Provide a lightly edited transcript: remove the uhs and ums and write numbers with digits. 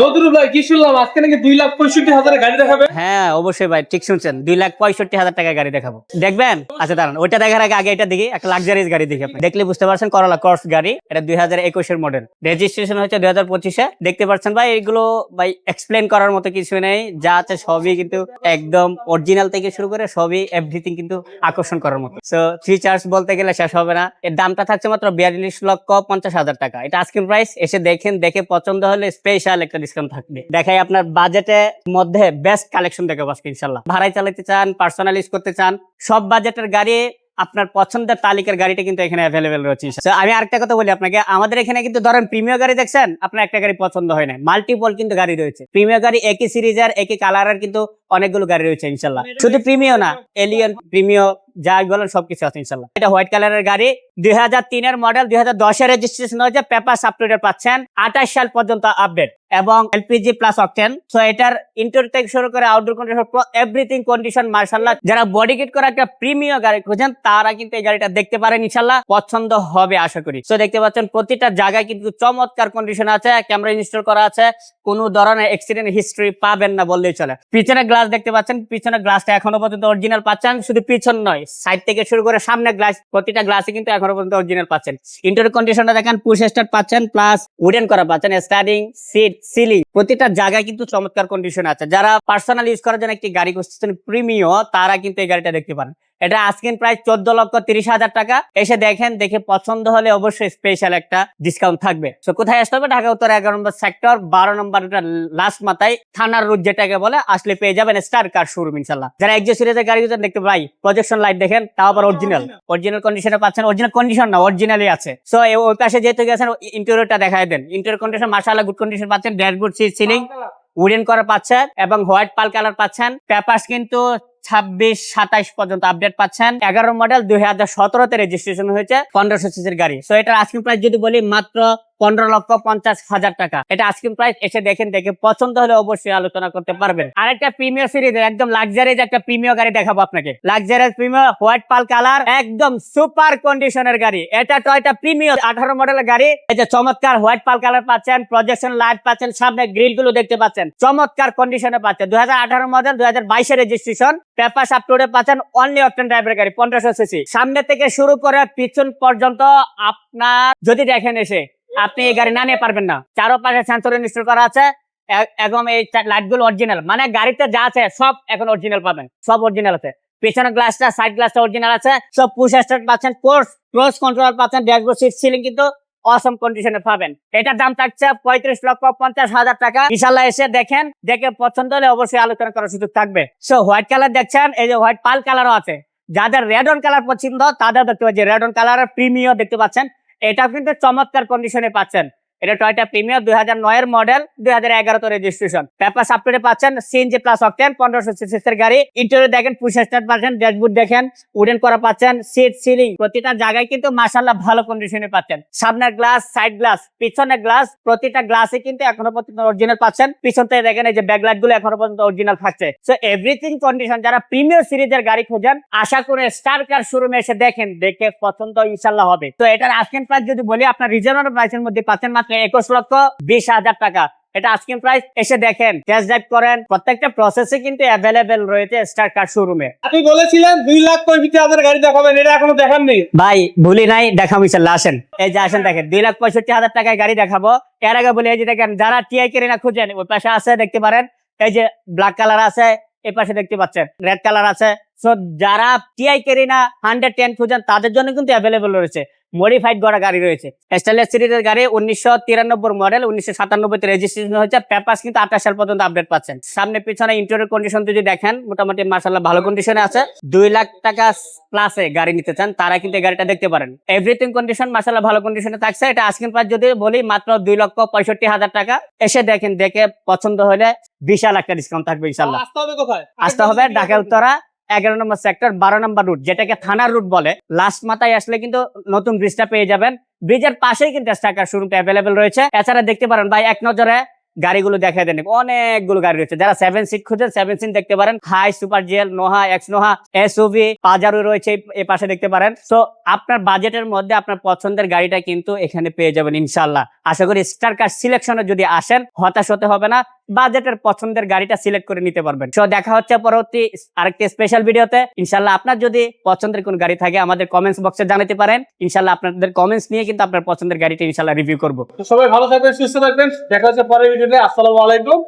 নজরুল ভাই কি শুনলাম আজকে নাকি 2,65,000 গাড়ি দেখাবে? হ্যাঁ অবশ্যই ভাই, ঠিক শুনছেন। 2,65,000 টাকায় গাড়ি দেখাবো, দেখবেন? আচ্ছা দাঁড়ান, ওইটা দেখার আগে আগে এটা দেখি, একটা লাক্সারিয়াস গাড়ি দেখি। আপনি দেখলে বুঝতে পারছেন, করলা ক্রস গাড়ি, এটা 2021 মডেল, রেজিস্ট্রেশন হচ্ছে 2025-এ। দেখতে পাচ্ছেন ভাই, এগুলো ভাই এক্সপ্লেন করার মতো কিছু নেই, যা আছে সবই কিন্তু একদম অরিজিনাল থেকে শুরু করে সবই এভরিথিং কিন্তু আকর্ষণ করার মতো। সো ফিচার্স বলতে গেলে শেষ হবে না। এর দামটা থাকছে মাত্র 42,50,000 টাকা। এটা আজকের প্রাইস। এসে দেখেন, দেখে পছন্দ হলে স্পেশাল একটা ডিসকাউন্ট থাকবে। দেখাই আপনার বাজেটের মধ্যে বেস্ট কালেকশন দেখাবো আজকে ইনশাল্লাহ। ভাড়ায় চালাতে চান, পার্সোনাল ইউজ করতে চান, সব বাজেটের গাড়ি, আপনার পছন্দের তালিকার গাড়িটা কিন্তু এখানে অ্যাভেলেবেল রয়েছে। So, আমি আরেকটা কথা বলি আপনাকে, আমাদের এখানে কিন্তু ধরেন প্রিমিয়ার গাড়ি দেখছেন, আপনার একটা গাড়ি পছন্দ হয় না, মাল্টিপল কিন্তু গাড়ি রয়েছে। প্রিমিয়ার গাড়ি একই সিরিজের একই কালারের কিন্তু অনেকগুলো গাড়ি রয়েছে ইনশাল্লাহ। শুধু প্রিমিয় না, এলিয়ন প্রিমিয় যা বলেন সবকিছু আছে ইনশাল্লাহ। এটা হোয়াইট কালারের গাড়ি, 2003-এর মডেল, 2010-এর রেজিস্ট্রেশন হয়েছে, পেপারস আপ টু ডেট পাচ্ছেন, 28 সাল পর্যন্ত আপডেট এবং এলপিজি প্লাস অকটেন। সো এটার ইন্টেরিয়র থেকে শুরু করে আউটডোর কন্ডিশন এভরিথিং কন্ডিশন মাশাআল্লাহ। যারা বডি কিট করা একটা প্রিমিয়াম গাড়ি খুঁজেন তারা কিন্তু এই গাড়িটা দেখতে পারেন, ইনশাআল্লাহ পছন্দ হবে আশা করি। সো দেখতে পাচ্ছেন প্রতিটা জায়গায় কিন্তু চমৎকার কন্ডিশন আছে, ক্যামেরা ইনস্টল করা আছে, কোনো ধরনের অ্যাক্সিডেন্ট হিস্ট্রি পাবেন না বললেই চলে। পিছনে গ্লাস দেখতে পাচ্ছেন, পিছনে গ্লাসটা এখনো পর্যন্ত অরিজিনাল পাচ্ছেন, শুধু পিছন নয়, সাইড থেকে শুরু করে সামনে গ্লাস, প্রতিটা গ্লাসে কিন্তু এখনো পর্যন্ত অরিজিনাল পাচ্ছেন। ইন্টেরিয়র কন্ডিশনটা দেখেন, পুশ স্টার্ট পাচ্ছেন, প্লাস উডেন করা পাচ্ছেন, স্টার্টিং সিট, সিলিং, প্রতিটা জায়গায় কিন্তু চমৎকার কন্ডিশন আছে। যারা পার্সোনাল ইউজ করার জন্য একটি গাড়ি খুঁজছেন প্রিমিয়াম, তারা কিন্তু এই গাড়িটা দেখতে পারেন। এটা আজকের প্রাইস 14,30,000 টাকা। এসে দেখেন, দেখে পছন্দ হলে অবশ্যই স্পেশাল একটা ডিসকাউন্ট থাকবে। তো কোথায় আসতে হবে? ঢাকা উত্তর 11 নম্বর সেক্টর, 12 নম্বর লাস্ট মাথায়, থানার রোড যেটাকে বলে, আসলে পেয়ে যাবেন স্টার কার শোরুম ইনশাল্লাহ। যারা এক্সো সিরিজের গাড়ি খুঁজছেন, দেখতে ভাই প্রজেকশন লাইট দেখেন, তাও আবার অরিজিনাল কন্ডিশনে পাচ্ছেন। অরিজিনাল কন্ডিশন না, অরিজিনালি আছে। সো ওই পাশে যেহেতু গেছেন, ইন্টেরিয়রটা দেখায় দেন। ইন্টেরিয়র কন্ডিশন মাশাআল্লাহ গুড কন্ডিশন পাচ্ছেন, ড্যাশবোর্ড, সিট, সিলিং উডেন করা পাচ্ছেন এবং হোয়াইট পাল কালার পাচ্ছেন। পেপারস কিন্তু 26-27 পর্যন্ত আপডেট পাচ্ছেন। 11 মডেল, 2017-তে রেজিস্ট্রেশন হয়েছে, 1500 সিসির গাড়ি। সো এটার আস্কিং প্রাইস যদি বলি মাত্র 15,50,000 টাকা। এটা আস্কিং প্রাইস। এসে দেখেন, দেখে পছন্দ হলে অবশ্যই আলোচনা করতে পারবেন। আরেকটা প্রিমিয়ার সিরিজের একদম লাক্সারিয়াস একটা প্রিমিয়ার গাড়ি দেখাবো আপনাকে। লাক্সারিয়াস প্রিমিয়ার হোয়াইট পাল কালার, একদম সুপার কন্ডিশনের গাড়ি। এটা টয়োটা প্রিমিয়ার 18 মডেলের গাড়ি। এই যে চমৎকার হোয়াইট পাল কালার পাচ্ছেন, প্রজেকশন লাইট পাচ্ছেন, সামনে গ্রিল গুলো দেখতে পাচ্ছেন, চমৎকার কন্ডিশনে পাচ্ছেন। 2018 মডেল, 2022-এর registration, papers up to date পাচ্ছেন, অনলি অপশন ড্রাইভের গাড়ি, 1500 সিসি। সামনে থেকে শুরু করে পিছন পর্যন্ত আপনার যদি দেখেন, এসে আপনি এই গাড়ি না নিয়ে পারবেন না। চারপাশে সেন্সর ইনস্টল করা আছে এবং এই লাইট গুলো অরিজিনাল, মানে গাড়িতে যা আছে সব এখন অরিজিনাল পাবেন, সব অরিজিনাল আছে। পেছনের গ্লাসটা, সাইড গ্লাসটা অরিজিনাল আছে, সব পুশ স্টার্ট পাচ্ছেন, ক্রুজ কন্ট্রোল পাচ্ছেন, ড্যাশবোর্ড, সিট, সিলিং কিন্তু অসম কন্ডিশনে পাবেন। এটার দাম থাকছে 35,50,000 টাকা। ইনশাআল্লাহ এসে দেখেন, দেখে পছন্দ হলে অবশ্যই আলোচনা করার সুযোগ থাকবে। সো হোয়াইট কালার দেখছেন, এই যে হোয়াইট পাল কালারও আছে। যাদের রেড অন কালার পছন্দ তাদের দেখতে পাচ্ছেন, রেড অন কালারের প্রিমিয়াম দেখতে পাচ্ছেন, এটা কিন্তু চমৎকার কন্ডিশনে পাচ্ছেন। এটা টয়োটা প্রিমিয়ার, 2009-এর মডেল, 2011-তে registration, papers up to date পাচ্ছেন, সিএনজি প্লাস অকটেন, 1500 সিসির গাড়ি। ইন্টেরিয়র দেখেন, পুশ স্টার্ট পাচ্ছেন, ড্যাশবোর্ড দেখেন, উডেন করা পাচ্ছেন, সিট, সিলিং, প্রতিটা জায়গায় কিন্তু মাশাআল্লাহ ভালো কন্ডিশনে পাচ্ছেন। সামনের গ্লাস, সাইড গ্লাস, পিছনের গ্লাস, প্রতিটা গ্লাসে কিন্তু এখনো পর্যন্ত অরিজিনাল পাচ্ছেন। পিছন থেকে দেখেন, এই যে ব্যাকলাইট গুলো এখনো পর্যন্ত অরিজিনাল থাকছে। So everything condition. যারা প্রিমিয়ার সিরিজের গাড়ি খোঁজেন, আশা করে স্টার কার শোরুমে এসে দেখেন, দেখে পছন্দ ইনশাআল্লাহ হবে। তো এটার আস্কিং প্রাইস যদি বলি, আপনার রিজনেবল প্রাইসের মধ্যে পাচ্ছেন মাত্র 21,20,000 টাকা। এটা আস্কিং প্রাইস। এসে দেখেন, টেস্ট ড্রাইভ করেন, প্রত্যেকটা প্রসেসে কিন্তু অ্যাভেলেবেল রয়েছে স্টার কার শোরুমে। আপনি বলেছিলেন 2,65,000 গাড়ি দেখাবেন, এটা এখনো দেখাননি। ভাই ভুলি নাই, দেখাবো ইনশাআল্লাহ। আসেন, এই যে আসেন, দেখেন 2,65,000 টাকায় গাড়ি দেখাবো। এর আগে বলি, এই যে দেখেন, যারা টিআই কেরিনা খুঁজেন, ওই পাশে আছে দেখতে পারেন, এই যে ব্ল্যাক কালার আছে, এই পাশে দেখতে পাচ্ছেন রেড কালার আছে। সো যারা টিআই কেরিনা 110 খুঁজেন তাদের জন্য কিন্তু অ্যাভেলেবল রয়েছে, মডিফাইড করা গাড়ি রয়েছে। স্টাইলিশ সিরিজের গাড়ি, 1993 মডেল, 1997-তে রেজিস্ট্রেশন হয়েছে, পেপারস কিন্তু 28 সাল পর্যন্ত আপডেট পাচ্ছেন। সামনে পিছনে ইন্টেরিয়র কন্ডিশন যদি দেখেন, মোটামুটি মাশাআল্লাহ ভালো কন্ডিশনে আছে। 2 লাখ টাকা প্লাসে গাড়ি নিতে চান তারা কিন্তু এই গাড়িটা দেখতে পারেন। এভরিথিং কন্ডিশন মাশাআল্লাহ ভালো কন্ডিশনে থাকছে। এটা আস্কিং প্রাইস যদি বলি মাত্র 2,65,000 টাকা। এসে দেখেন, দেখে পছন্দ হলে বিশাল একটা ডিসকাউন্ট থাকবে ইনশাআল্লাহ। আসতে হবে কোথায়? আসতে হবে ঢাকা উত্তরা 11 নম্বর সেক্টর, 12 নম্বর রুট, যেটাকে থানার রুট বলে। লাস্ট মাথায় আসলে কিন্তু নতুন ব্রিজটা পেয়ে যাবেন। ব্রিজের পাশেই কিন্তু স্টার কার শোরুমটা অ্যাভেলেবেল রয়েছে। এছাড়া দেখতে পারেন ভাই, এক নজরে গাড়িগুলো দেখাই দেন, অনেকগুলো গাড়ি রয়েছে। যারা 7 সিট খুঁজেন 7 সিট দেখতে পারেন, high, super GL, Noha, x Noha, SUV, Pajero রয়েছে এই পাশে দেখতে পারেন। তো আপনার বাজেটের মধ্যে আপনার পছন্দের গাড়িটা কিন্তু এখানে পেয়ে যাবেন ইনশাআল্লাহ। আশা করি স্টার কার সিলেকশনে যদি আসেন হতাশ হতে হবে না, বাজেটের পছন্দের গাড়িটা সিলেক্ট করে নিতে পারবেন। তো দেখা হচ্ছে পরবর্তী আরেকটি স্পেশাল ভিডিওতে ইনশাআল্লাহ। আপনার যদি পছন্দের কোন গাড়ি থাকে আমাদের কমেন্টস বক্সে জানাতে পারেন, ইনশাআল্লাহ আপনাদের কমেন্টস নিয়ে কিন্তু আপনার পছন্দের গাড়িটা ইনশাআল্লাহ রিভিউ করব। তো সবাই ভালো থাকবেন, সুস্থ থাকবেন, দেখা হচ্ছে পরের ভিডিওতে। আসসালামু আলাইকুম।